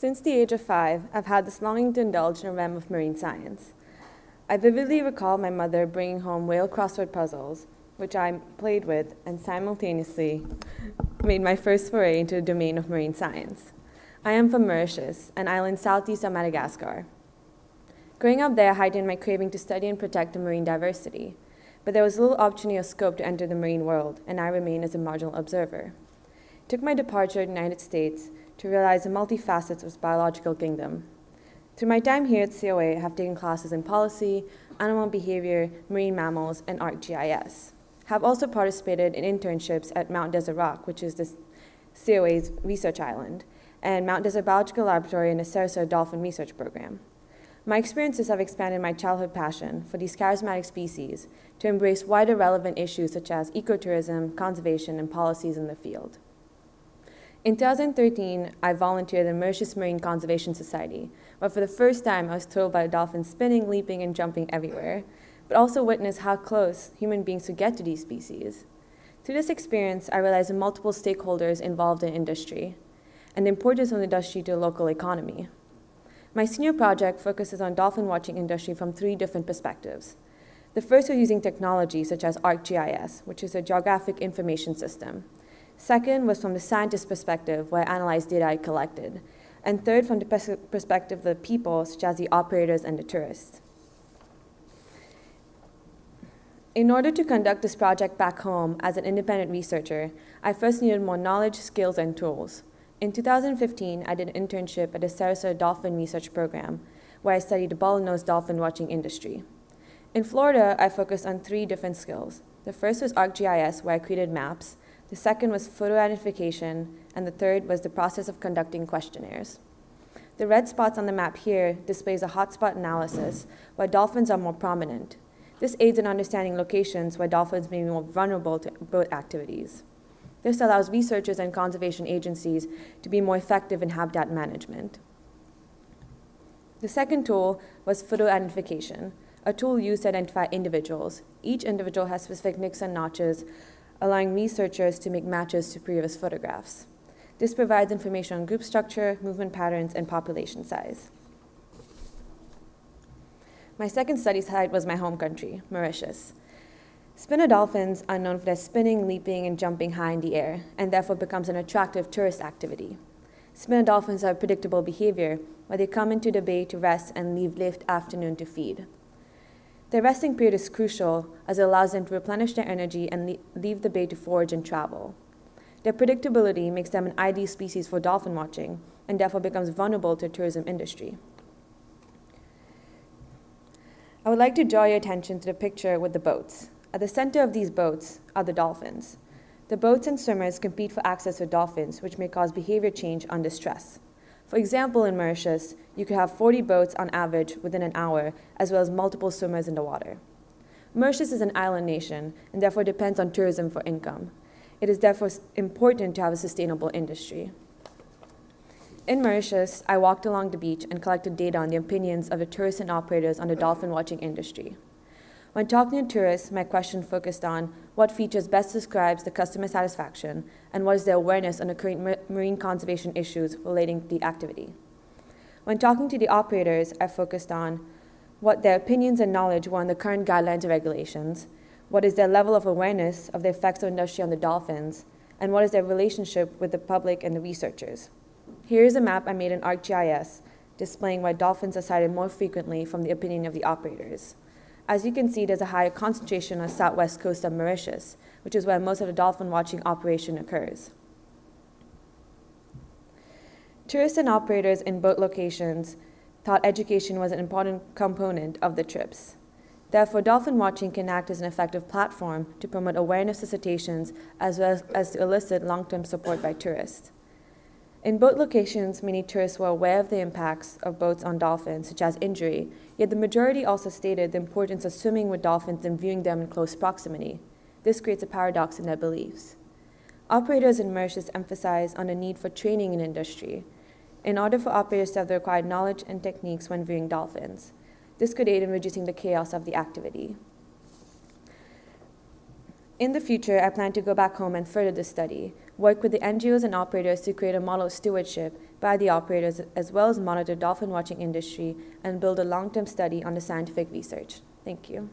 Since the age of 5, I've had this longing to indulge in a realm of marine science. I vividly recall my mother bringing home whale crossword puzzles, which I played with and simultaneously made my first foray into the domain of marine science. I am from Mauritius, an island southeast of Madagascar. Growing up there heightened my craving to study and protect the marine diversity, but there was little opportunity or scope to enter the marine world, and I remained as a marginal observer. It took my departure to the United States to realize the multifacets of the biological kingdom. Through my time here at COA, I have taken classes in policy, animal behavior, marine mammals, and ArcGIS. I have also participated in internships at Mount Desert Rock, which is the COA's research island, and Mount Desert Biological Laboratory and the Sarasota Dolphin Research Program. My experiences have expanded my childhood passion for these charismatic species to embrace wider relevant issues such as ecotourism, conservation, and policies in the field. In 2013, I volunteered at the Mauritius Marine Conservation Society, where for the first time I was thrilled by dolphins spinning, leaping, and jumping everywhere, but also witnessed how close human beings could get to these species. Through this experience, I realized the multiple stakeholders involved in industry and the importance of the industry to the local economy. My senior project focuses on dolphin watching industry from 3 different perspectives. The first was using technology such as ArcGIS, which is a geographic information system. Second was from the scientist perspective, where I analyzed data I collected. And third, from the perspective of the people, such as the operators and the tourists. In order to conduct this project back home as an independent researcher, I first needed more knowledge, skills, and tools. In 2015, I did an internship at the Sarasota Dolphin Research Program, where I studied the bottlenose dolphin watching industry. In Florida, I focused on 3 different skills. The first was ArcGIS, where I created maps. The second was photo identification, and the third was the process of conducting questionnaires. The red spots on the map here displays a hotspot analysis where dolphins are more prominent. This aids in understanding locations where dolphins may be more vulnerable to boat activities. This allows researchers and conservation agencies to be more effective in habitat management. The second tool was photo identification, a tool used to identify individuals. Each individual has specific nicks and notches, allowing researchers to make matches to previous photographs. This provides information on group structure, movement patterns, and population size. My second study site was my home country, Mauritius. Spinner dolphins are known for their spinning, leaping, and jumping high in the air, and therefore becomes an attractive tourist activity. Spinner dolphins have predictable behavior, where they come into the bay to rest and leave late afternoon to feed. Their resting period is crucial, as it allows them to replenish their energy and leave the bay to forage and travel. Their predictability makes them an ideal species for dolphin watching, and therefore becomes vulnerable to the tourism industry. I would like to draw your attention to the picture with the boats. At the center of these boats are the dolphins. The boats and swimmers compete for access to dolphins, which may cause behavior change under stress. For example, in Mauritius, you could have 40 boats on average within an hour, as well as multiple swimmers in the water. Mauritius is an island nation, and therefore depends on tourism for income. It is therefore important to have a sustainable industry. In Mauritius, I walked along the beach and collected data on the opinions of the tourists and operators on the dolphin watching industry. When talking to tourists, my question focused on what features best describes the customer satisfaction and what is their awareness on the current marine conservation issues relating to the activity. When talking to the operators, I focused on what their opinions and knowledge were on the current guidelines and regulations, what is their level of awareness of the effects of industry on the dolphins, and what is their relationship with the public and the researchers. Here is a map I made in ArcGIS displaying why dolphins are cited more frequently from the opinion of the operators. As you can see, there's a higher concentration on the southwest coast of Mauritius, which is where most of the dolphin watching operation occurs. Tourists and operators in boat locations thought education was an important component of the trips. Therefore, dolphin watching can act as an effective platform to promote awareness of cetaceans as well as to elicit long-term support by tourists. In boat locations, many tourists were aware of the impacts of boats on dolphins, such as injury, yet the majority also stated the importance of swimming with dolphins and viewing them in close proximity. This creates a paradox in their beliefs. Operators in Mauritius emphasize on the need for training in industry, in order for operators to have the required knowledge and techniques when viewing dolphins. This could aid in reducing the chaos of the activity. In the future, I plan to go back home and further this study. work with the NGOs and operators to create a model of stewardship by the operators, as well as monitor dolphin watching industry and build a long-term study on the scientific research. Thank you.